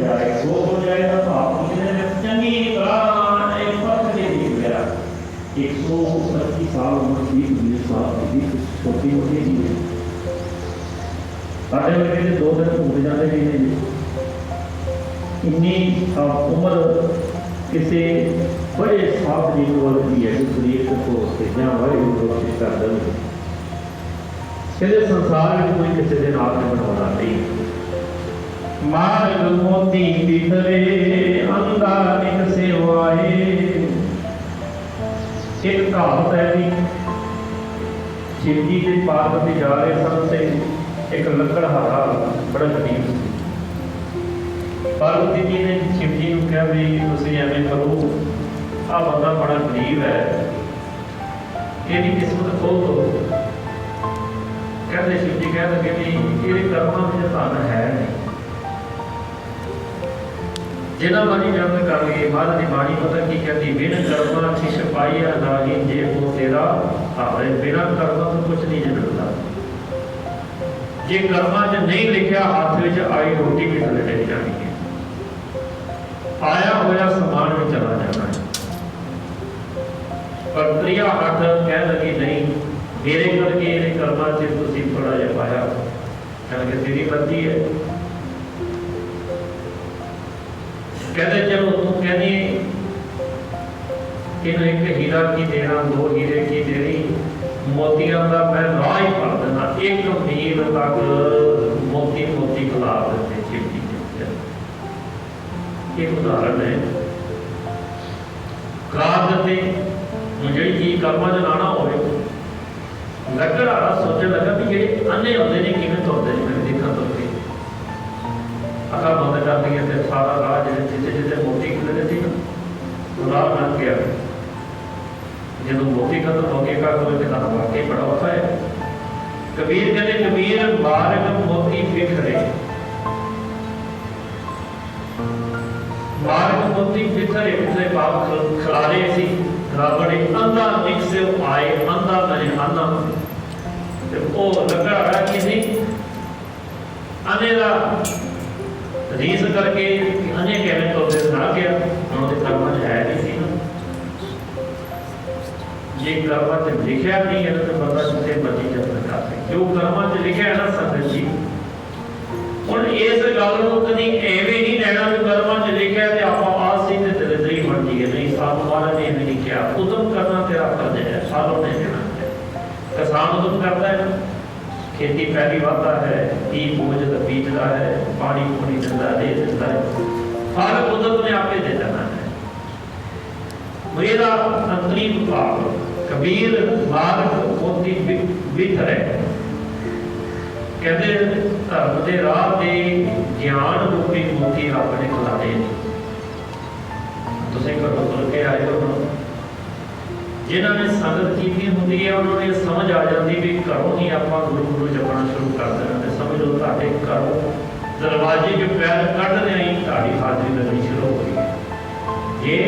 जाए गो हो जाए तो भाव चंगी कला एक फर्क दे दी गया 125 साल उम्र 20 साल की छोटी मोटी चीज है साढ़े वर्गे दो दिन घूम जाते भी नहीं इन्नी उम्र किसी बड़े साफ जीवन वाली है जो शरीर को चीज़ा वाले कोशिश कर दें कहते संसार में कोई किसी के नाल नहीं बनाना नहीं मार्ग मोती बिखरे अंधा निक सेवाए एक कहावत है भी शिव जी के पार्वती जा रहे सन से एक लकड़हारा बड़ा गरीब सी पार्वती जी ने शिव जी को कहा भी तुम एवं करो आ बंदा बड़ा गरीब है यदि किस्मत खोल दो कहते शिव जी कह लगे भी ये कर्मां में धन है नहीं जिन्हें बाणी जन्म कर गए महाराज की बाणी पता की कहती बिन कर्मा छिश पाइया नाही जे को तेरा हारे बिना कर्मा तो कुछ नहीं मिलता जे कर्मा च नहीं लिखा हाथ में आई रोटी भी थले ले जानी है आया होया समान में चला जाना है पर प्रिया हाथ कह लगी नहीं मेरे करके ये कर्मा से तुम थोड़ा जहा पाया कहते तेरी मर्जी है कहते चलो तू कहनी इन एक हीरा की देना दो हीरे की देनी मोतियां का मैं राह ही पढ़ देना एक मील तक मोती मोती खिला देते शिव जी के एक उदाहरण है करा देते जी चीज कर्मा च लाना हो लकड़ वाला सोचने लगा भी जे अन्ने होते हैं किमें तुरते हैं मैं देखा तुरते अखा बंद कर दी तो सारा राह जिते जिते मोती खिलते थे राह लग गया जो मोती खत्म हो गया तो वाकई बड़ा होता है कबीर कहते कबीर मार्ग मोती बिखरे मार्ग मोती बिखरे पिछले पाप खिलारे सी बड़े अंधा निक से आए अंधा बने अंधा वो लकड़ा रहा किसी अने का रीस करके अने कहने तो ना गया उन्होंने कर्मा है नहीं सी ना जे कर्मा च लिखा नहीं है तो बंदा जिसे मर्जी जतन कर सकता जो कर्मा च लिखा है ना संगत जी हुण इस गल नूं कदी एवें नहीं लेना भी कर्मा च लिखा है ते आपां आस सी ते दरिद्री बन जाइए नहीं सानू महाराज ने नहीं किया उदम करना तेरा फर्ज है सालों ने देना है किसान उदम करता है खेती पहली वाता है बीजता है पानी पूनी दिता दे देता है सारा कुदरत ने आपे दे देना है मेरा अंतरी भाव कबीर मार्ग मोती बिखरे कहते धर्म के राह के ज्ञान रूपी मोती रब ने खिलारे तुसीं घरों तुर के आए हो जिन्होंने संगत की होंगी है उन्होंने समझ आ जाती भी घरों ही आप गुरु गुरु जपना शुरू कर देना तो समझ लो ताके घरों दरवाजे जो पैर कढ़ने ही ताड़ी हाजरी लगनी शुरू हो गई ये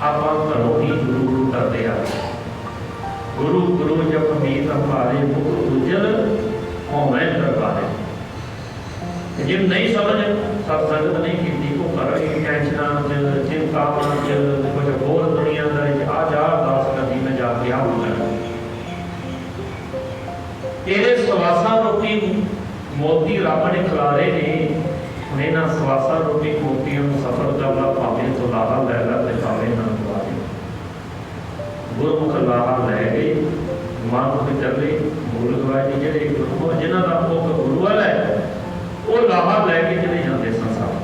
आप घरों ही गुरु गुरु करते आ गुरु गुरु जप मीत हमारे मुख उज्जल होवे दरबारे जिन नहीं समझ सत्संगत नहीं की को घर ही टेंशन चिंतावां कुछ होर दुनियादारी आ जा अरदास करनी मैं जाके आ तेरे सवासा रूपी मोती रब ने खिलारे ने हुण इन्हां सवासा रूपी मोतियों सफल कर ला भावें तो लाहा लै ला ते भावें ना गवाए गुरमुख लाहा लै गए मनमुख चले मूल गवाए जिहड़े गुरमुख जिन्हां दा मुख गुरु वाला है वो लाहा लैके चले जाते संसार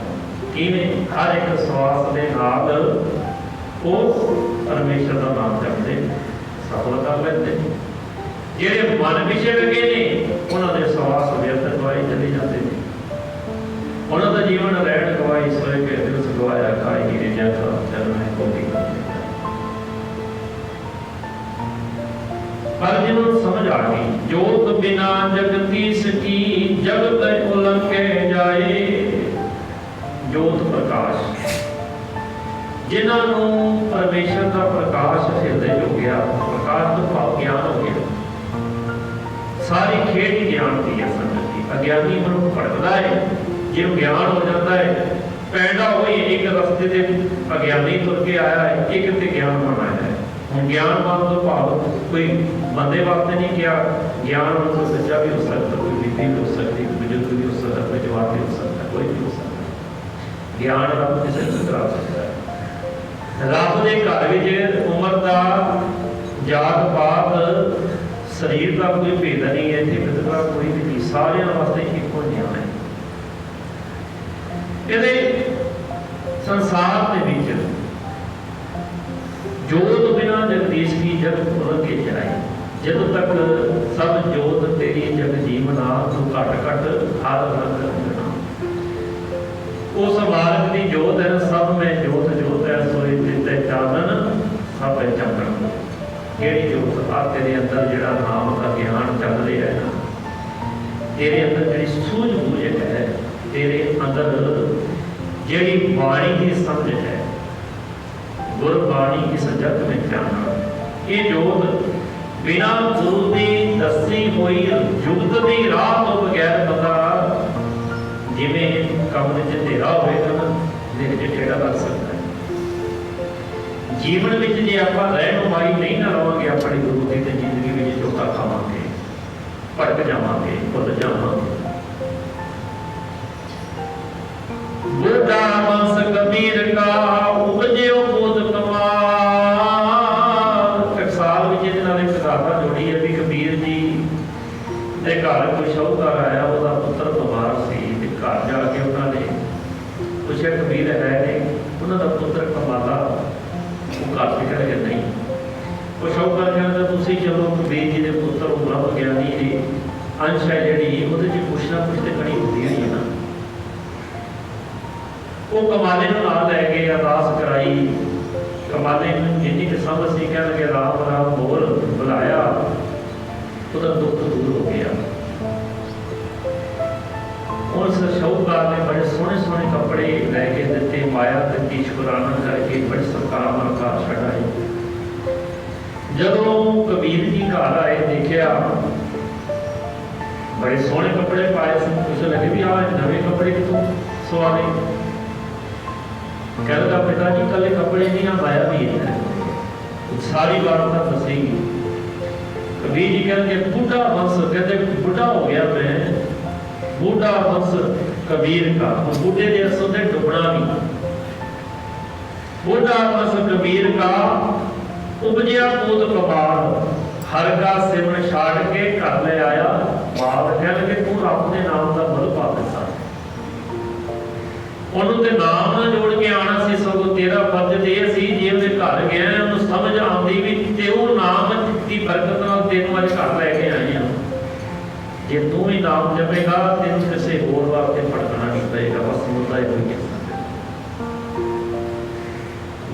किवें हर एक सवास के नाल वो परमेश्वर का नाम जपते सफल कर लेते जेडे मन विषय लगे ने उन्होंने सवास व्यर्थ गवाई चले जाते हैं उन्होंने जीवन रहन गवाई सोए के दिवस गवाया खाई गिरे जैसा चरण है कोटि पर जिन्होंने समझ आ गई जोत बिना जगतीश की जगत उलंघे जाए जोत प्रकाश जिन्होंने परमेश्वर का प्रकाश हृदय हो गया प्रकाश तो भाव ज्ञान हो गया सारी खेड ज्ञान की है संगत की अज्ञानी मनुष्य भटकता है जो ज्ञान हो जाता है पैदा हुई एक रस्ते से अज्ञानी तुर के आया है, एक ते ज्ञान बनाया है। हम ज्ञानवान तो भाव कोई बंदे वास्ते नहीं किया, ज्ञान तो बच्चा भी हो सकता, कोई बीबी भी हो सकती, कोई बुजुर्ग भी हो सकता, कोई जवान भी हो सकता, कोई भी हो सकता। ज्ञान रब किसी को करा सकता है। रब के घर में उम्र का जात पात शरीर का कोई भेद नहीं है, इतने विधवा कोई भी नहीं, सारे वास्ते एको ज्ञान है। ये संसार के बीच जोत बिना जगदीश की जग खुल के जाए, जब तक सब जोत तेरी जग जीवना, तू घट घट हर रंग रंगना। उस मार्ग की जोत है, सब में जोत जोत है, सोई दिते चानन सब है चमन। जेड़ी जोत आ तेरे अंदर जिहड़ा नाम का ज्ञान चल रहा है ना, तेरे अंदर जिहड़ी सूझबूझ है, तेरे अंदर जिहड़ी बाणी की समझ है, गुरबाणी इस जग में जाना, ये जोत बिना गुरु की दसी हुई जुगत की राह तो बगैर बंदा जिमें कमरे च अंधेरा होएगा ना, अंधेरे च टेढ़ा लग सकता है। जीवन में जे आप रहनुमाई नहीं ना रहोगे अपनी गुरु की, तो जिंदगी में धोखा खावांगे, भटक जावांगे, भुल जावांगे। बुढ़ा बंस कबीर का उपजो बोध कमाल। टकसाल में जिहदे नाल एक गाथा जोड़ी है भी कबीर जी दे घर कोई शाहूकार आया, उसका पुत्र बीमार सी, ते घर जाके उन्होंने पूछा कबीर है नहीं, उन्होंने पुत्र कमाला, वो घर से कह गया नहीं। वो शाहूकार कहता तुसीं चलो कबीर जी के पुत्र ब्रह्म ज्ञानी जी अंश है जिहड़ी उहदे च कुछ ना कुछ तो कड़ी होंदी है ना। वो कमाले को नाल लै गए, अरदास कराई, कमाले जिन्नी कि समझ सी कह लगे राम राम बोल, बुलाया, उसका दुख दूर हो गया। उस शाहूकार ने बड़े सोहने सोहने कपड़े लैके दिते, माया दी शुकराना करके बड़े सत्कार नाल घर छड़ाए। जदों कबीर जी घर आए, देखिया बड़े सोहने कपड़े पाए थे, उसे लगे भी आ नवे कपड़े कितों सवारे। कह लगा पिताजी कल कपड़े नहीं, माया भी है, सारी बात का दसेगी। कबीर जी कहते बूढ़ा वंश, कहते बूढ़ा हो गया मैं, बूढ़ा वंश कबीर का, बूढ़े के असों से डुबना भी। बूढ़ा वंश कबीर का उपजया पूत कमाल, हर का सिमरन छाड़ के घर ले आया बाल। कह लगे तू रब के नाम का मुल पा दिता, ਉਹਨੂੰ ਤੇ ਨਾਮ ਨਾਲ ਜੋੜ ਕੇ ਆਣਾ ਸੀ, ਸਗੋਂ ਤੇਰਾ ਫਰਜ਼ ਤੇ ਇਹ ਸੀ ਜੇ ਉਹਦੇ ਘਰ ਗਿਆ ਉਹਨੂੰ ਸਮਝ ਆਉਂਦੀ ਵੀ ਤੇ ਉਹ ਨਾਮ ਦੀ ਬਰਕਤ ਨਾਲ ਤੈਨੂੰ ਅੱਜ ਘਰ ਲੈ ਕੇ ਆਏ ਆ। ਜੇ ਤੂੰ ਵੀ ਨਾਮ ਜਪੇਗਾ ਤੈਨੂੰ ਕਿਸੇ ਹੋਰ ਵਾਸਤੇ ਭਟਕਣਾ ਨਹੀਂ ਪਏਗਾ। ਬਸ ਮੁੱਦਾ ਇਹ ਹੋਈ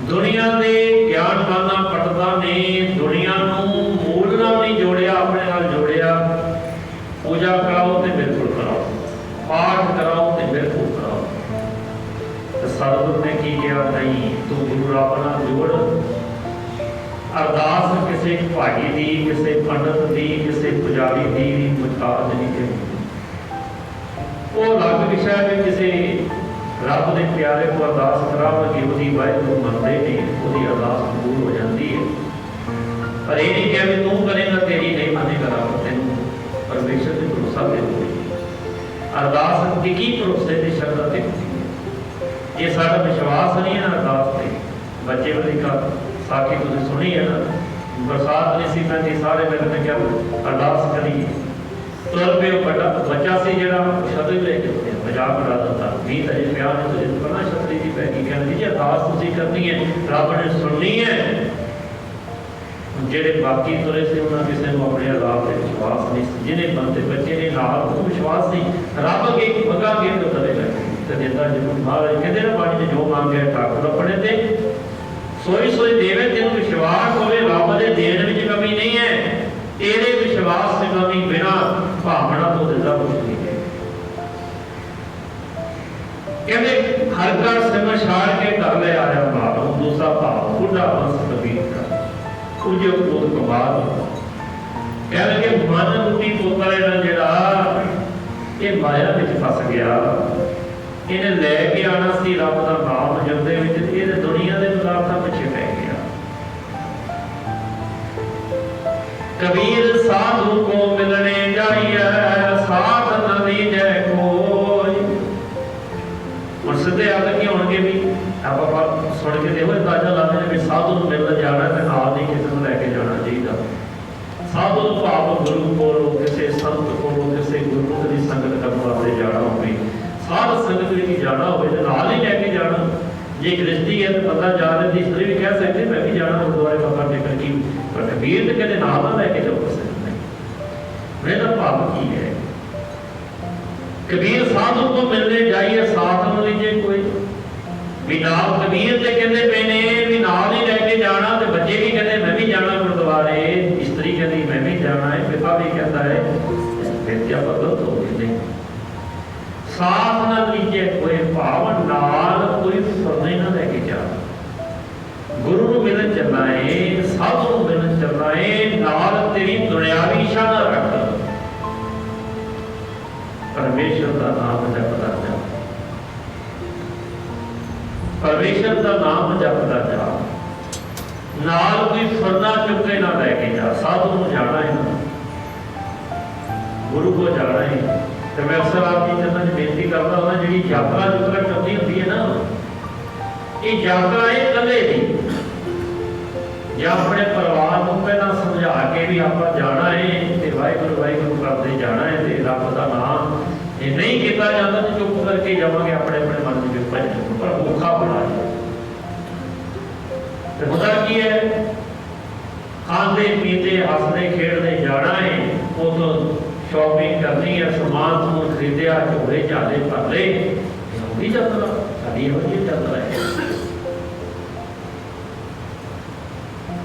ਦੁਨੀਆ ਦੇ ਗਿਆਨਵਾਨਾਂ ਪਟਦਾ ਨੇ ਦੁਨੀਆ ਨੂੰ ਮੂਲ ਨਾਲ ਨਹੀਂ ਜੋੜਿਆ, ਆਪਣੇ ਨਾਲ ਜੋੜਿਆ। ਪੂਜਾ ਕਰਾਓ ਤੇ ਬਿਲਕੁਲ ਕਰਾਓ, ਪਾਠ ਕਰਾਓ ਤੇ ਬਿਲਕੁਲ ਕਰਾਓ। सतगुरु ने की किया नहीं, तू गुरु रब नाल जोड़। अरदास किसी भागी दी, किसी पंडित दी, किसी पुजारी दी मुहताज नहीं करनी। वो अलग विषय है किसी रब के प्यारे को अरदास करावांगे, उसकी वाहिगुरू मनते नहीं, उसकी अरदास कबूल हो जाती है। पर यह नहीं कहा भी तू करेगा तेरी नहीं मानेगा रब, तेनू परमेश्वर से भरोसा दे दो। अरदास की भरोसे की शरदा ते ये साडा विश्वास नहीं है ना अरदास से। बच्चे वाली का साखी तुसीं सुनी है ना, बरसात नहीं सी पैंदी, सारे मिल के क्या अरदास करी, तुर पे बड़ा बच्चा सी जिहड़ा छतरी लेके मजाक उड़ा दिता, मीत अजे पिया ने तुझे पता छतरी की पै गई। कहने जी अरदास तुसीं करनी है, रब ने सुननी है। ਜਿਹੜੇ बाकी तुरे से उन्होंने किसी को अपने अरदास से विश्वास नहीं, जिन्हें बंदे बच्चे ने नाल को विश्वास नहीं, रब अगे मंगांगे तो देगा ते देता जरूर। महाराज कहते ना पानी में जो मांगे ठाकुर अपने ते सोई सोई देवे। तेन विश्वास होवे रब दे देण विच कमी नहीं है, तेरे विश्वास से कमी बिना भावना तो देता कुछ नहीं है। कहते हर का सिमर छाड़ के घर ले आया भाव, दूसरा भाव बुढ़ा वंश कबीर का पूज्य क्रोध कमाल। कह लगे मन रूपी पोता जिहड़ा ये माया विच फस गया, इन्हें लैके आना सी रब का नाम जपदे विच, ये दुनिया के पदार्थों पिछे पै गया। कबीर साधु को मिलने जाइए, साथ न दीजै कोई। और सीधे अर्थ की होंगे भी आप सुन के देखो अंदाजा लाते हैं भी साधु मिलने जाना तो नाल नहीं किसी को लैके जाना चाहिए। साधु भाव गुरु कोलों, किसी संत कोलों, किसी गुरमुख की संगत करने वास्ते जाना हो, साध संगत में जाना हो तो नाल ही लैके जाना। जे गृहस्थी है तो बंदा जा रहे तीसरे भी कह सकते मैं भी जाना गुरुद्वारे मत्था टेकन की, पर कबीर तो कहते नाल ना लैके जाओ सकते। मेरा भाव की है, कबीर साधु को मिलने जाइए, साथ न लीजिए कोई। भी नाल कबीर तो कहते पे ने भी नाल ही लैके जाना, तो बच्चे भी कहते मैं भी जाना गुरुद्वारे, स्त्री कहती मैं भी जाना है, पिता भी कहता है, फिर क्या गलत हो गए। साथ न लीजिए कोई, भाव नाल कोई फरने ना लैके जा। गुरु नूं मिलन चलना है, साधु नूं मिलन चलना है, नाल तेरी दुनियावी इच्छा ना रख, परमेश्वर का नाम जपदा जा, परमेश्वर का नाम जपदा जा। नाल कोई फरना चुके ना लैके जा। साधु नूं जाना है ना, गुरु को जाना है। तो मैं अक्सर आपकी चरणों में बेनती करता हूँ, जी यात्रा जुत्रा चलती होती है ना, ये यात्रा है कले की, या अपने परिवार को पहला समझा के भी आप जाना है, तो वाहिगुरू वाहिगुरू करते जाना है, तो रब का नाम ये नहीं किया जाता तो चुप करके जावांगे अपने अपने मन में भजन, पर भूखा बना जाए। तो होता की है, खाते पीते हंसते खेलते जाना है, वो तो शॉपिंग करनी है, सामान समून खरीदया, झोले झाले भर ले, भी यात्रा साड़ी वही यात्रा है।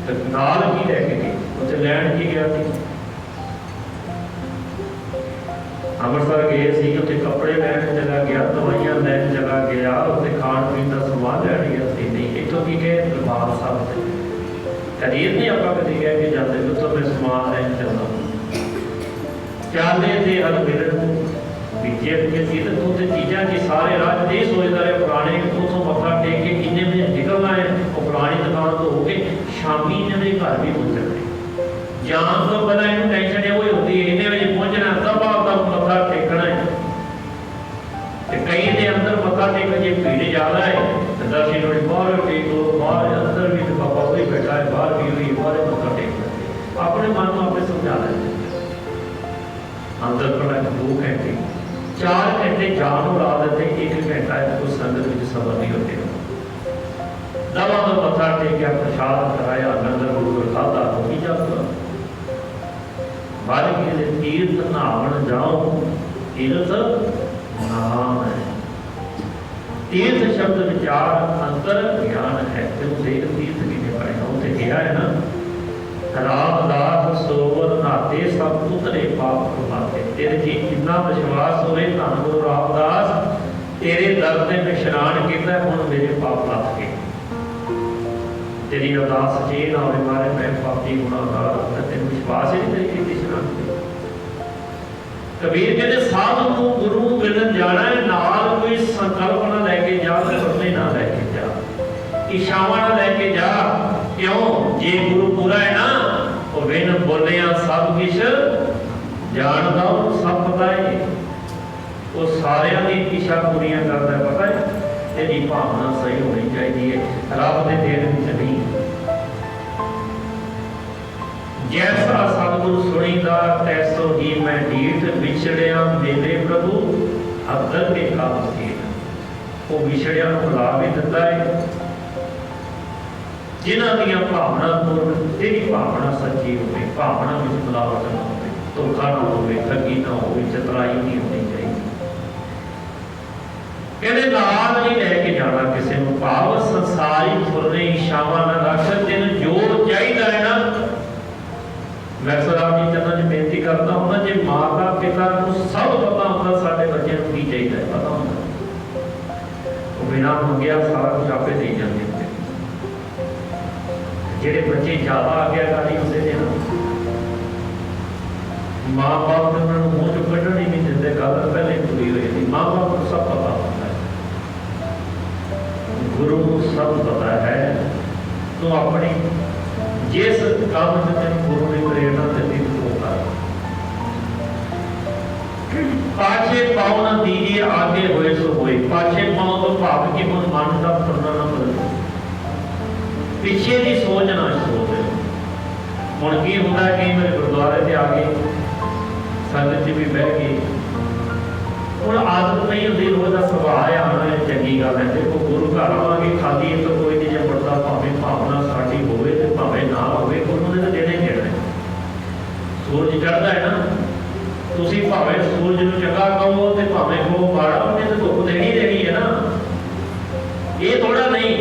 तो नाल की लैके गए, उसे लैंड की गया थी, अमृतसर गए सी, उत्थे कपड़े लैन जगह गया, दवाइयां लैन जगह गया, उत्थे खाण पीण का समान लैन गया सी। नहीं इतों की गए दरबार साहब से, कभी नहीं आप कभी कह के जाते उत्थों मैं समान लैन चलना चाहते थे। हल मिलन बीजे चीज़ा की सारे राज ये सोचता रहे पुराने उतों मत्था टेक के किन्ने बजे निकलना है, वो पुरानी दुकान तो हो गए शामी इन्होंने घर भी पहुंचना, जान तो पहला इन टेंशन ये होती है इन्ने बजे पहुंचना, तब आप मत्था टेकना है। तो कई के अंदर मत्था टेक जो भीड़ ज़्यादा है तो दर्शन थोड़ी बाहर टेक लो, बाहर अंदर भी तो बाबा कोई बैठा है, बाहर भी हुई बाहर मत्था टेक लो, अपने मन को अपने समझा लें। अंदर पड़ा 2 घंटे 4 घंटे जान उड़ा देते, 1 घंटा कुछ संगत में सबर नहीं होते। दवा तो मत्था टेकिया, प्रसाद कराया, लंगर गुरु खादा, तो भी जाता बार के तीर्थ नहावन जाओ, तीर्थ नाम है। तीर्थ शब्द विचार अंतर ज्ञान है, तो देख तीर्थ की निभाया उसे गया है ना, रामदास सोवर नाते सब उतरे पाप कमाते। तेरे जी जितना विश्वास होवे धन गुरु रामदास तेरे दर ते विश्राम किया, हुण मेरे पाप लथ गए। तेरी अरदास जे ना होवे मारे मैं पापी गुनाहगार, तेरे विश्वास ही नहीं तेरी विश्राम। कबीर कहते साधु को गुरु मिलन जाना है, नाल कोई संकल्प ना लैके जा, फरने ना लैके जा, इच्छावां ना लैके जा। क्यों? जे गुरु पूरा है ना, वो बिन बोलिया सब कुछ जानता, सब पता है, वो सारिया की इच्छा पूरियां करता है। पता है तेरी भावना सही होनी चाहिए, रब के देन विच नहीं। जैसा सतगुरु सुनीदा तैसो ही मैं ढीठ, विछड़िया मेरे प्रभु अदर के काम से। वो विछड़िया बुला भी दिता है, जिन्हों दियां भावना पूर्ण, तेरी भावना सच्ची होवे, भावना में मिलावट ना होवे, धोखा ना होवे, ठगी ना होवे, चतुराई नहीं होनी चाहिए। कहते नाल नहीं लैके जाना किसी को, भाव संसारी फुरने इच्छावां ना रख, तेन जो चाहिए है ना। मैं सदा अपनी चरणों में बेनती करता हूँ ना, जो माता पिता को सब पता होता साडे बच्चे को की चाहिए, पता होता, वो बिना मंगिया सारा कुछ आपे दे जाते। जेडे बच्चे ज्यादा आज्ञाकारी होते हैं ना, माँ बाप ने उन्होंने मुँह चो कढ़न ही नहीं देते, गल पहले पूरी हुई थी। माँ बाप को सब पता होता है, गुरु को सब पता है। तू अपनी जिस काम से तेन गुरु ने प्रेरणा दी तू कर। पाछे पाँव न दीजिए आगे होए सो होए। पाछे पाँव तो भाव की मन का फुरना ना बदले, पिछे की सोच ना सोच। हुण की होंदा कई बार गुरुद्वारे से आ गए, संगत च भी बह गए, हुण आदत नहीं होंदी, रोज का सुभाव आना है, चंगी गल है। देखो गुरु घर आवांगे खाली तो कोई नहीं, जे मुड़दा भावें भावना साडी होवे ते भावें ना होवे, गुरु ने तो देना ही देना है। सूरज चढ़दा है ना, तुसी भावें सूरज नूं चंगा कहो ते भावें कहो माड़ा, उन्हें तो धुप देनी देनी है ना। ये थोड़ा नहीं,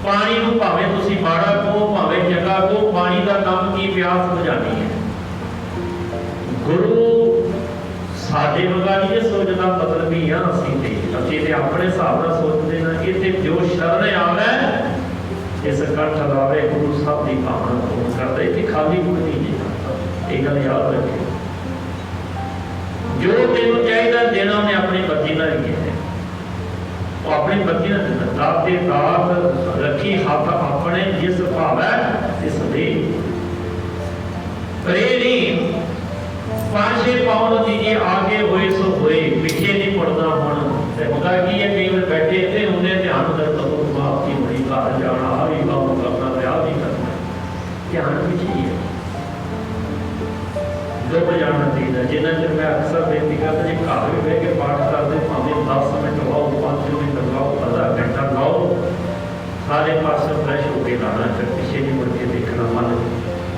पानी नूं भावें तुसी माड़ा कहो भावें चंगा कहो, पानी का काम की प्यास बुझानी है। गुरु साडे वगा नहीं सोचदा, मतलब ही आ असीं ते अपने हिसाब नाल सोचदे ना। इत्थे जो शरण आवे इस कंठ लावे, गुरु सब दी भावना पूर्ण करदा। इत्थे खाली कोई नहीं है, ये गल याद रखियो। जो तेनों चाहिए देना उन्हें अपनी मर्जी नाल ही है, वो अपनी मर्जी नाल देना। दाते दात रखी हाथ अपने, जिस भावै तिस दे। प्रेरी पाछे पाँव न दीजिए आगे होए सो होए, पिछे नहीं मुड़ना। हुण ते हुंदा की है, कई बार बैठे थे उन्हें ध्यान दर कदों समाप्ति होनी, घर जाना, आ भी काम करना, ब्याह भी करना, ध्यान पिछे ही है। डुब जाना चाहिए। जिन्ना चर मैं अक्सर बेनती करता, जो घर भी बह के पाठ करते भावें 10 मिनट लाओ, 5 मिनट लाओ, आधा घंटा लाओ, सारे पास फ्रैश होकर लाना, फिर पिछे नहीं मुड़ के देखना। मन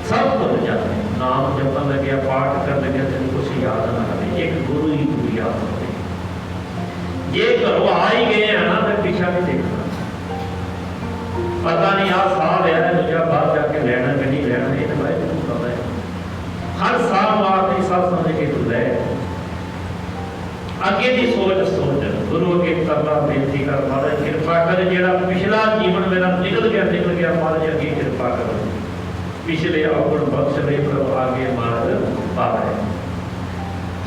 सब भुल जाते, नाम जपन लगे, पाठ कर लगे, तेन कुछ याद ना रहे, एक गुरु ही गुरु याद रहे। जे घरों आ ही गए हैं ना, तो पिछा भी देखना, पता नहीं आ साह लिया है, दूजा बाहर जाके लेना कि नहीं लेना, ये तो भाई तुम पता है। हर साल आखिरी साल समझ के तू लै, अगे की सोच सोच। गुरु अगे करना बेनती कर, महाराज कृपा कर, जेड़ा पिछला जीवन मेरा निकल गया महाराज अगे कृपा करो, पिछले अवगुण बख्श ले प्रभु, आगे मार्ग पावे।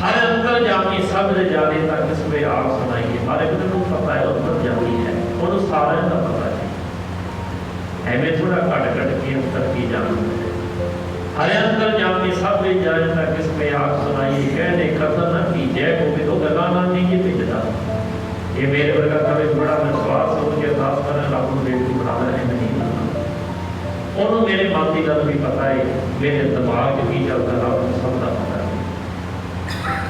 हर अंतर जामी सब जाने तक किसमें आप सुनाइए। हमारे को पता है अंतर जामी है, उन्होंने सारे का पता है, एवं थोड़ा कट के अंतर की जानते हैं। हरे अंतर जामी सब जाने तक किसमें आप सुनाइए। कहने कथन न कीजिए को तो गला ना नहीं भिजता। ये मेरे वर्गा कभी बड़ा विश्वास हो के अरदास करें, रब को बेटी बनाना है नहीं बनाना। उन्होंने मेरे मन की गल भी पता है, मेरे दिमाग की चलता रब को सब का पता है।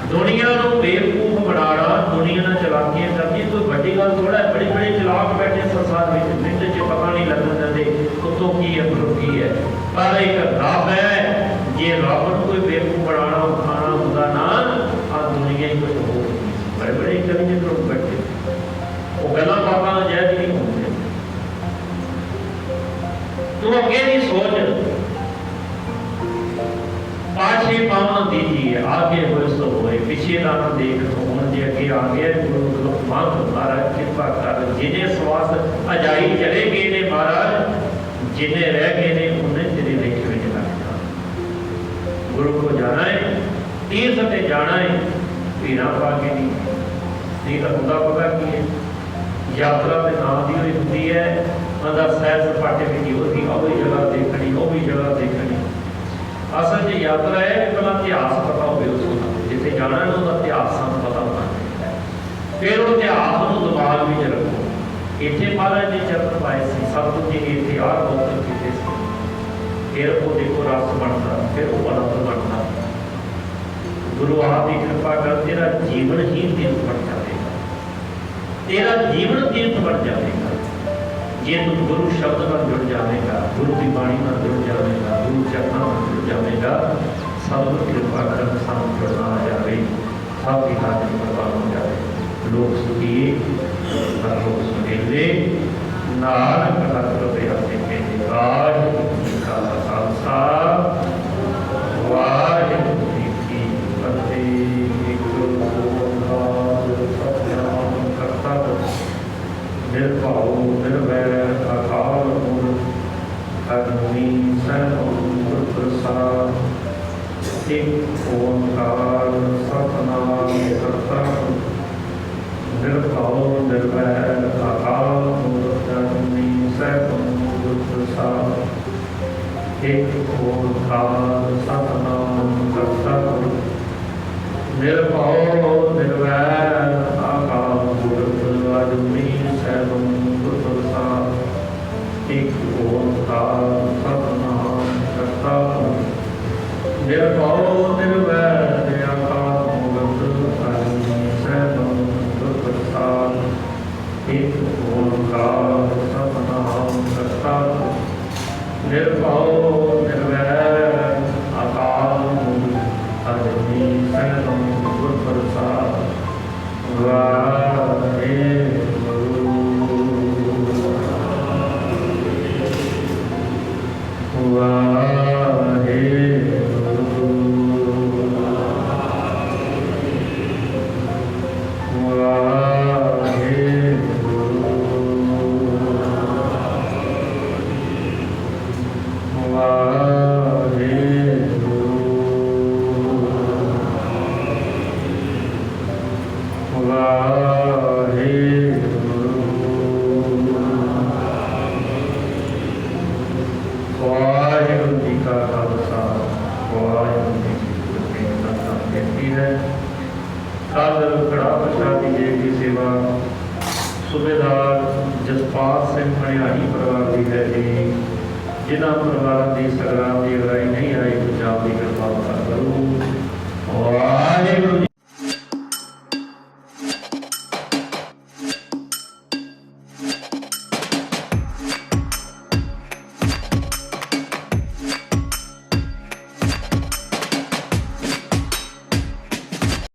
दुनिया को बेवकूफ बनाना, दुनिया ने चलाकियां करनी कोई बड़ी गल थोड़ा है। बड़े बड़े चलाक बैठे संसार में, मिनट च पता नहीं लगन देते उत्तों की है फिर की है। पर एक रब है, जे रब को कोई बेवकूफ बनाना उठाना होंदा ना, आ दुनिया ही कुछ हो। बड़े बड़े इंटेलिजेंट लोग बैठे, वो गल्लां बातां जायज नहीं होंदे। तो अगे की सोच, पाछे पाँव न दीजिए आगे होए सो होए, पिछे ना न देख तो हुण जे अगे आ गया। गुरु मंग महाराज कृपा कर, जिन्हें श्वास अजाई चले गए ने महाराज, जिन्हें रह गए ने उन्हें तेरे लेखे में लग जा। गुरु को जाना है, तीर्थ से जाना है, भीड़ा पा के नहीं तो होंदा पता की है। यात्रा के नाम की हुई होती है, मतलब सैर सपाटे की होती, वो भी जगह देखनी, वो भी जगह देखनी। असल जो यात्रा है पहला इतिहास पता हो, जिथे जाना है उसका इतिहास सानू पता होना चाहिए। फिर वो इतिहास को दिमाग में रखो। इतने महाराज जी चरण पाए थे, सतगुरु जी ने इतने आर बोतल किए, फिर वो देखो रस बनता, फिर वो आनंद बनता। गुरु आप की कृपा कर, तेरा जीवन ही तीर्थ बन जाएगा, तेरा जीवन तीर्थ बन जाएगा। जे तुम गुरु शब्द में जुड़ जाएगा, गुरु की बाणी में जुड़ जाएगा, गुरु चरणों में जुड़ जाएगा, सतगुरु कृपा कर सानू जुड़ना आ जाए, सब की हाजरी प्रवान हो जाए। लोग सुखी हर लोग सुहेले, नानक हर हृदय में वाहिगुरू का खालसा वाहिगुरू की फतेह। सतनाम करता निर्भव निर्वैर अकाल मूर्त अग्नि सैन प्रसाद। एक ओंकार सतनाम करता निर्भव निर्वैर अकाल मूर्त ਓੰਕਾਰ ਸਤਿਨਾਮ ਕਰਤਾ ਪੁਰਖ ਨਿਰਭਉ ਨਿਰਵੈਰ ਆਕਾਰ ਮੂਰਤ ਅਜੂਨੀ ਸੈਭੰ ਗੁਰ ਪ੍ਰਸਾਦਿ। ਇਕ ਓੰਕਾਰ ਸਤਿਨਾਮ ਕਰਤਾ ਪੁਰਖ ਨਿਰਭਉ ਨਿਰਵੈਰ ਆਕਾਰ ਮੂਰਤ ਅਜੂਨੀ ਸੈਭੰ ਗੁਰ ਪ੍ਰਸਾਦਿ। ਇਕ ਓੰਕਾਰ ਸਤਿਨਾਮ ਕਰਤਾ ਪੁਰਖ ਨਿਰਭਉ ਨਿਰਵੈਰ ਆਕਾਰ ਮੂਰਤ ਅਜੂਨੀ ਸੈਭੰ ਗੁਰ ਪ੍ਰਸਾਦਿ। ਵਾਹਿਗੁਰੂ ਜੀ ਕਾ ਖਾਲਸਾ ਵਾਹਿਗੁਰੂ ਜੀ ਕੀ ਫਤਿਹ। ਬੇਨਤੀ ਹੈ ਕੱਲ੍ਹ ਕੜਾਹ ਪ੍ਰਸ਼ਾਦੀ ਜੀ ਦੀ ਸੇਵਾ ਸੂਬੇਦਾਰ ਜਸਪਾਲ ਸਿੰਘ ਮਣਿਆਣੀ ਪਰਿਵਾਰ ਦੀ ਹੈ ਜੀ। ਜਿਨ੍ਹਾਂ ਪਰਿਵਾਰਾਂ ਦੀ ਸੰਗਰਾਮ ਦੀ ਅਗਵਾਈ ਨਹੀਂ ਆਈ, ਪੰਜਾਬ ਦੀ ਕਿਰਪਾ ਕਰੋ। ਵਾਹਿਗੁਰੂ